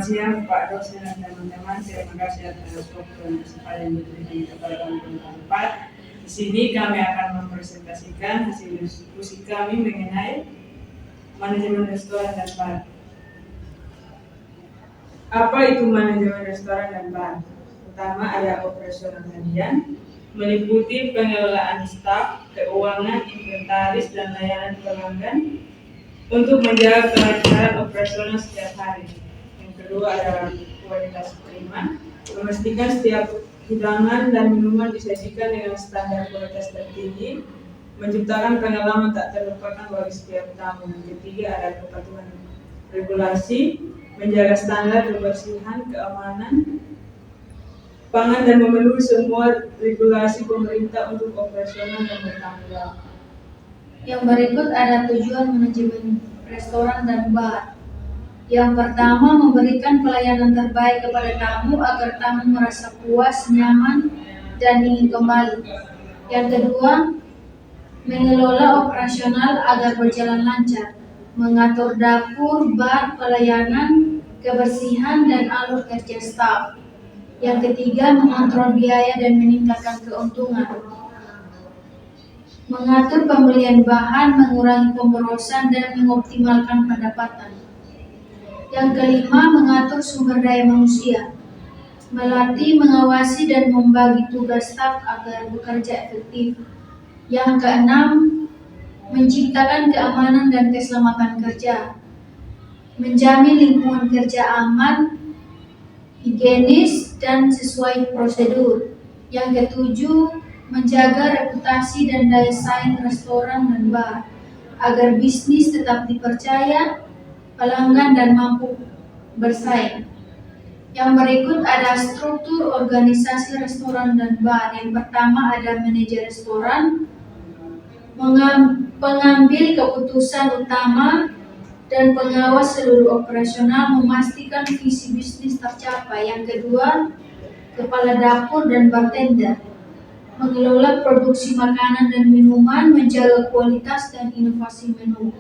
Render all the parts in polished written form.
Selamat siang Pak dosen dan teman-teman. Terima kasih atas waktu dan kesempatan yang diberikan kepada kami berempat. Di sini kami akan mempresentasikan hasil diskusi kami mengenai manajemen restoran dan bar. Apa itu manajemen restoran dan bar? Pertama, ada operasional harian, meliputi pengelolaan staf, keuangan, inventaris, dan layanan pelanggan untuk menjaga kelancaran operasional setiap hari. Yang kedua, ada kualitas prima, memastikan setiap hidangan dan minuman disajikan dengan standar kualitas tertinggi, menciptakan pengalaman tak terlupakan bagi setiap tamu. Yang ketiga, ada kepatuhan regulasi, menjaga standar kebersihan, keamanan pangan dan memenuhi semua regulasi pemerintah untuk operasional yang bertanggung jawab. Yang berikut ada tujuan manajemen restoran dan bar. Yang pertama, memberikan pelayanan terbaik kepada tamu agar tamu merasa puas, nyaman, dan ingin kembali. Yang kedua, mengelola operasional agar berjalan lancar, mengatur dapur, bar, pelayanan, kebersihan, dan alur kerja staf. Yang ketiga, mengontrol biaya dan meningkatkan keuntungan, mengatur pembelian bahan, mengurangi pemborosan, dan mengoptimalkan pendapatan. Yang kelima, mengatur sumber daya manusia, melatih, mengawasi, dan membagi tugas staf agar bekerja efektif. Yang keenam, menciptakan keamanan dan keselamatan kerja, menjamin lingkungan kerja aman, higienis, dan sesuai prosedur. Yang ketujuh, menjaga reputasi dan daya saing restoran dan bar agar bisnis tetap dipercaya pelanggan dan mampu bersaing. Yang berikut ada struktur organisasi restoran dan bar. Yang pertama ada manajer restoran, pengambil keputusan utama dan pengawas seluruh operasional, memastikan visi bisnis tercapai. Yang kedua, kepala dapur dan bartender, mengelola produksi makanan dan minuman, menjaga kualitas dan inovasi menu.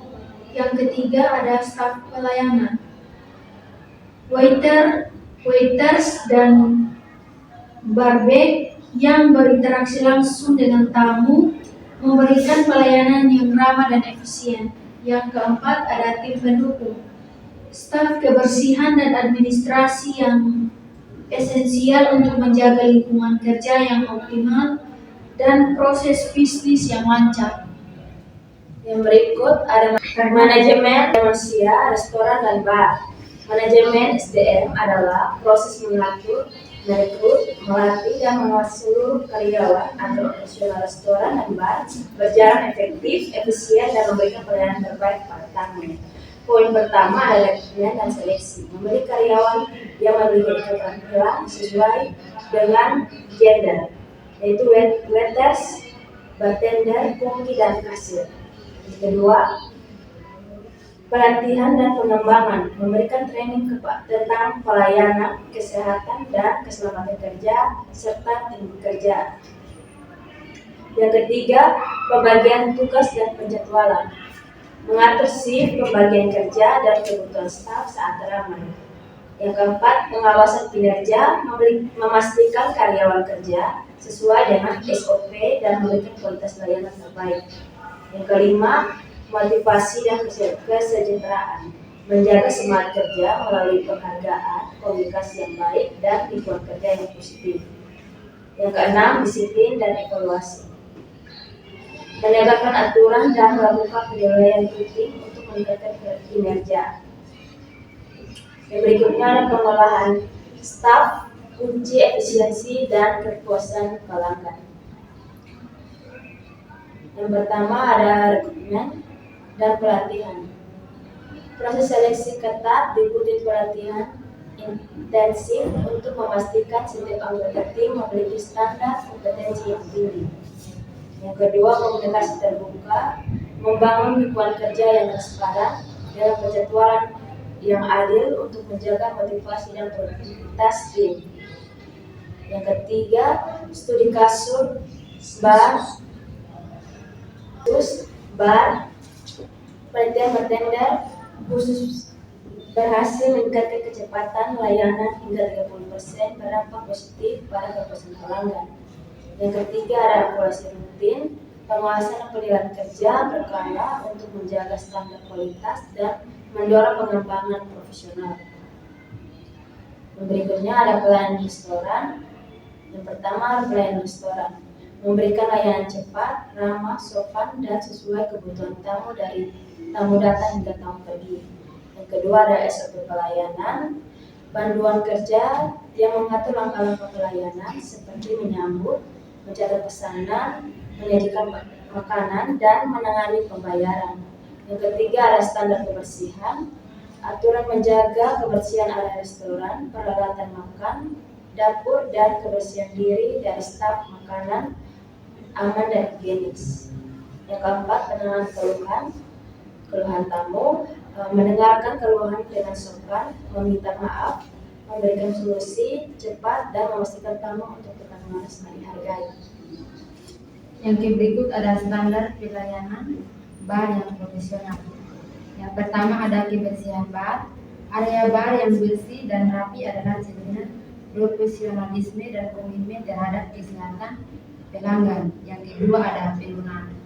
Yang ketiga ada staf pelayanan, waiters dan barback yang berinteraksi langsung dengan tamu, memberikan pelayanan yang ramah dan efisien. Yang keempat ada tim pendukung, staf kebersihan dan administrasi yang esensial untuk menjaga lingkungan kerja yang optimal dan proses bisnis yang lancar. Yang berikut ada manajemen manusia, restoran dan bar. Manajemen SDM adalah proses mengatur, merekrut, melatih, dan mengawasi seluruh karyawan agar operasional restoran dan bar berjalan efektif, efisien, dan memberikan pelayanan terbaik pada tamu. Poin pertama adalah rekrutmen dan seleksi, memilih karyawan yang memiliki keterampilan sesuai dengan gender, yaitu waiters, bartender, pungki, dan kasir. Yang kedua, pelatihan dan pengembangan, memberikan training tentang pelayanan, kesehatan, dan keselamatan kerja, serta tim kerja. Yang ketiga, pembagian tugas dan penjadwalan, mengatur shift, pembagian kerja, dan kebutuhan staf saat ramai. Yang keempat, pengawasan kinerja, memastikan karyawan kerja sesuai dengan SOP dan memberikan kualitas layanan terbaik. Yang kelima, motivasi dan kesejahteraan, menjaga semangat kerja melalui penghargaan, komunikasi yang baik, dan lingkungan kerja yang positif. Yang keenam, disiplin dan evaluasi, menegakkan aturan dan melakukan penilaian rutin untuk meningkatkan kinerja. Yang berikutnya adalah pengolahan staf, kunci efisiensi dan kepuasan pelanggan. Yang pertama ada rekrutmen dan pelatihan. Proses seleksi ketat diikuti pelatihan intensif untuk memastikan setiap anggota tim memiliki standar kompetensi yang tinggi. Yang kedua, komunikasi terbuka, membangun lingkungan kerja yang transparan dengan penjadwalan yang adil untuk menjaga motivasi dan produktivitas tim. Yang ketiga, studi kasus bar, penelitian bartender, khusus berhasil meningkatkan kecepatan layanan hingga 30%, berdampak positif pada kepuasan pelanggan. Yang ketiga ada evaluasi rutin, pengawasan penilaian kerja berkala untuk menjaga standar kualitas dan mendorong pengembangan profesional. Yang berikutnya ada pelayanan restoran. Yang pertama, pelayanan restoran memberikan layanan cepat, ramah, sopan, dan sesuai kebutuhan tamu dari tamu datang hingga tamu pergi. Yang kedua ada SOP pelayanan, panduan kerja yang mengatur langkah-langkah pelayanan seperti menyambut, mencatat pesanan, menyajikan makanan, dan menangani pembayaran. Yang ketiga ada standar kebersihan, aturan menjaga kebersihan area restoran, peralatan makan, dapur, dan kebersihan diri dari staf makanan aman dan higienis. Yang keempat, penanganan keluhan tamu, mendengarkan keluhan dengan sopan, meminta maaf, memberikan solusi cepat, dan memastikan tamu untuk tetap merasa dihargai. Yang berikut ada standar pelayanan bar yang profesional. Yang pertama ada kebersihan bar. Area bar yang bersih dan rapi adalah cerminan profesionalisme dan komitmen terhadap kesehatan pelanggan. Yang kedua ada penggunaan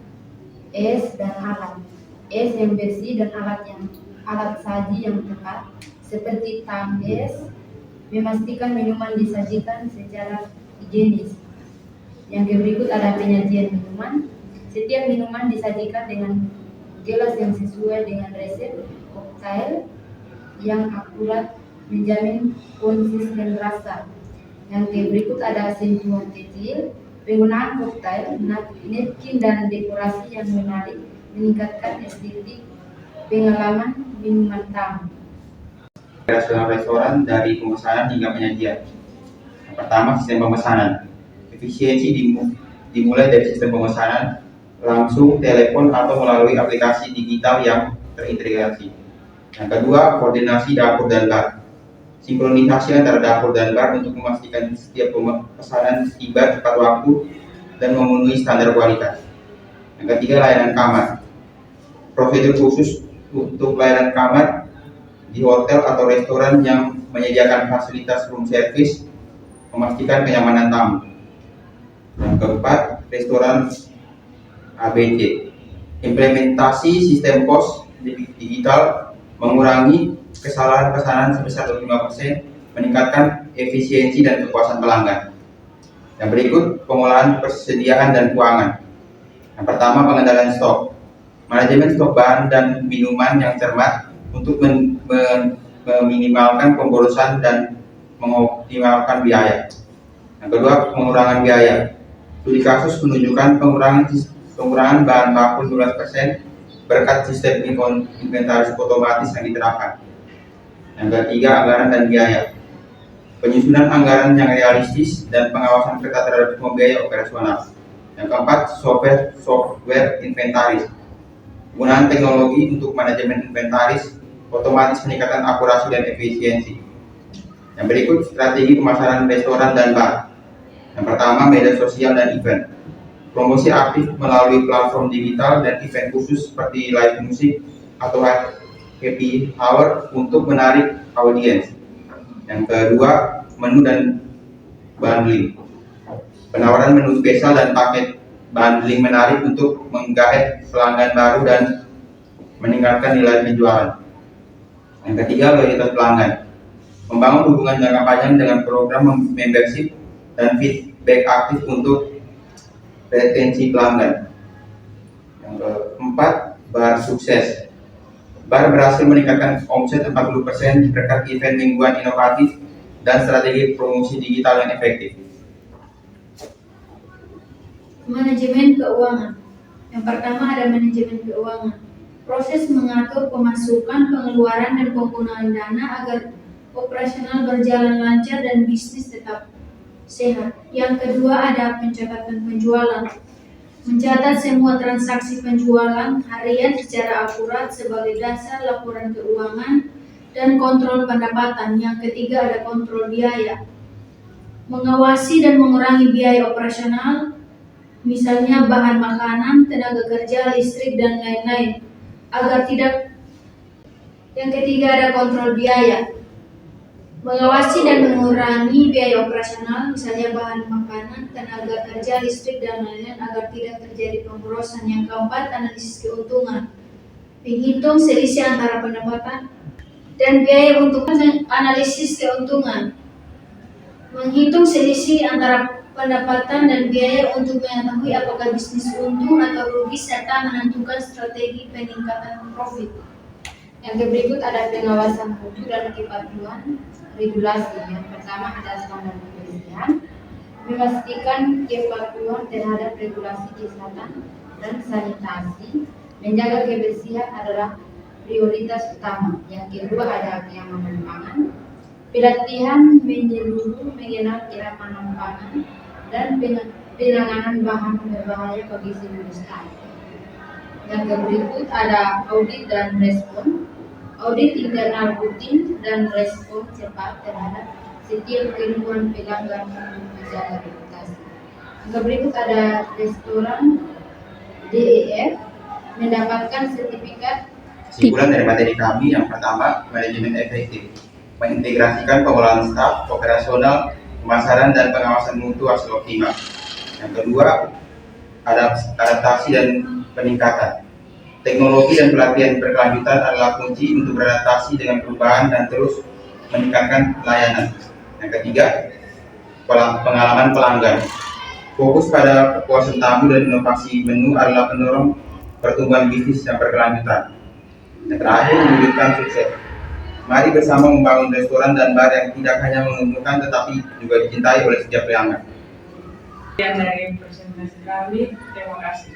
es dan alat. Es yang bersih dan alat saji yang tepat seperti tang es, memastikan minuman disajikan secara higienis. Yang berikut ada penyajian minuman. Setiap minuman disajikan dengan gelas yang sesuai dengan resep koktail yang akurat, menjamin konsisten rasa. Yang berikut ada sentuhan kecil. Penggunaan koktail, napkin, dan dekorasi yang menarik meningkatkan estetik pengalaman minuman tamu. Operasional restoran dari pemesanan hingga penyajian. Yang pertama, sistem pemesanan. Efisiensi dimulai dari sistem pemesanan langsung, telepon, atau melalui aplikasi digital yang terintegrasi. Yang kedua, koordinasi dapur dan bar. Sinkronisasi antara dapur dan bar untuk memastikan setiap pesanan tiba tepat waktu dan memenuhi standar kualitas. Yang ketiga, layanan kamar. Prosedur khusus untuk layanan kamar di hotel atau restoran yang menyediakan fasilitas room service, memastikan kenyamanan tamu. Yang keempat, restoran ABC. Implementasi sistem pos digital mengurangi kesalahan pesanan sebesar 25%, meningkatkan efisiensi dan kepuasan pelanggan. Yang berikut, pengolahan persediaan dan keuangan. Yang pertama, pengendalian stok. Manajemen stok bahan dan minuman yang cermat untuk meminimalkan pemborosan dan mengoptimalkan biaya. Yang kedua, pengurangan biaya. Studi kasus menunjukkan pengurangan bahan baku 12% berkat sistem inventaris otomatis yang diterapkan. Yang ketiga, anggaran dan biaya. Penyusunan anggaran yang realistis dan pengawasan ketat terhadap semua biaya operasional. Yang keempat, software inventaris. Penggunaan teknologi untuk manajemen inventaris otomatis meningkatkan akurasi dan efisiensi. Yang berikut, strategi pemasaran restoran dan bar. Yang pertama, media sosial dan event. Promosi aktif melalui platform digital dan event khusus seperti live musik atau happy hour untuk menarik audiens. Yang kedua, menu dan bundling. Penawaran menu spesial dan paket bundling menarik untuk menggait pelanggan baru dan meningkatkan nilai penjualan. Yang ketiga, loyalitas pelanggan. Membangun hubungan jangka panjang dengan program membership dan feedback aktif untuk retensi pelanggan. Yang keempat, bar sukses. Bar berhasil meningkatkan omset 40% berkat event mingguan inovatif dan strategi promosi digital yang efektif. Manajemen keuangan. Yang pertama ada manajemen keuangan. Proses mengatur pemasukan, pengeluaran, dan penggunaan dana agar operasional berjalan lancar dan bisnis tetap sehat. Yang kedua ada pencatatan penjualan. Mencatat semua transaksi penjualan harian secara akurat sebagai dasar laporan keuangan dan kontrol pendapatan. Yang ketiga ada kontrol biaya. Mengawasi dan mengurangi biaya operasional, misalnya bahan makanan, tenaga kerja, listrik, dan lain-lain, agar tidak Yang ketiga ada kontrol biaya. Mengawasi dan mengurangi biaya operasional, misalnya bahan makanan, tenaga kerja, listrik, dan lain-lain agar tidak terjadi pemborosan. Yang keempat, analisis keuntungan. Menghitung selisih antara pendapatan dan biaya untuk analisis keuntungan. Menghitung selisih antara pendapatan dan biaya untuk mengetahui apakah bisnis untung atau rugi serta menentukan strategi peningkatan profit. Yang berikut ada pengawasan mutu dan kepatuhan regulasi. Yang pertama ada standar kebersihan, memastikan kepatuhan terhadap regulasi kesehatan dan sanitasi. Menjaga kebersihan adalah prioritas utama. Yang kedua ada keamanan pangan, pelatihan menyeluruh mengenal keamanan pangan dan penanganan bahan berbahaya bagi seluruh staf. Yang berikut ada audit dan respon. Audit internal rutin dan respon cepat terhadap setiap keluhan pelanggan untuk menjaga reputasi. Yang berikut ada restoran DEF mendapatkan sertifikat. Kesimpulan dari materi kami yang pertama, manajemen efektif, mengintegrasikan pengolahan staf, operasional, pemasaran dan pengawasan mutu hasil optimal. Yang kedua, adaptasi dan peningkatan. Teknologi dan pelatihan berkelanjutan adalah kunci untuk beradaptasi dengan perubahan dan terus meningkatkan pelayanan. Yang ketiga, pengalaman pelanggan. Fokus pada kepuasan tamu dan inovasi menu adalah pendorong pertumbuhan bisnis yang berkelanjutan. Yang terakhir, mewujudkan sukses. Mari bersama membangun restoran dan bar yang tidak hanya menguntungkan tetapi juga dicintai oleh setiap pelanggan. Sekian dari presentasi kami, terima kasih.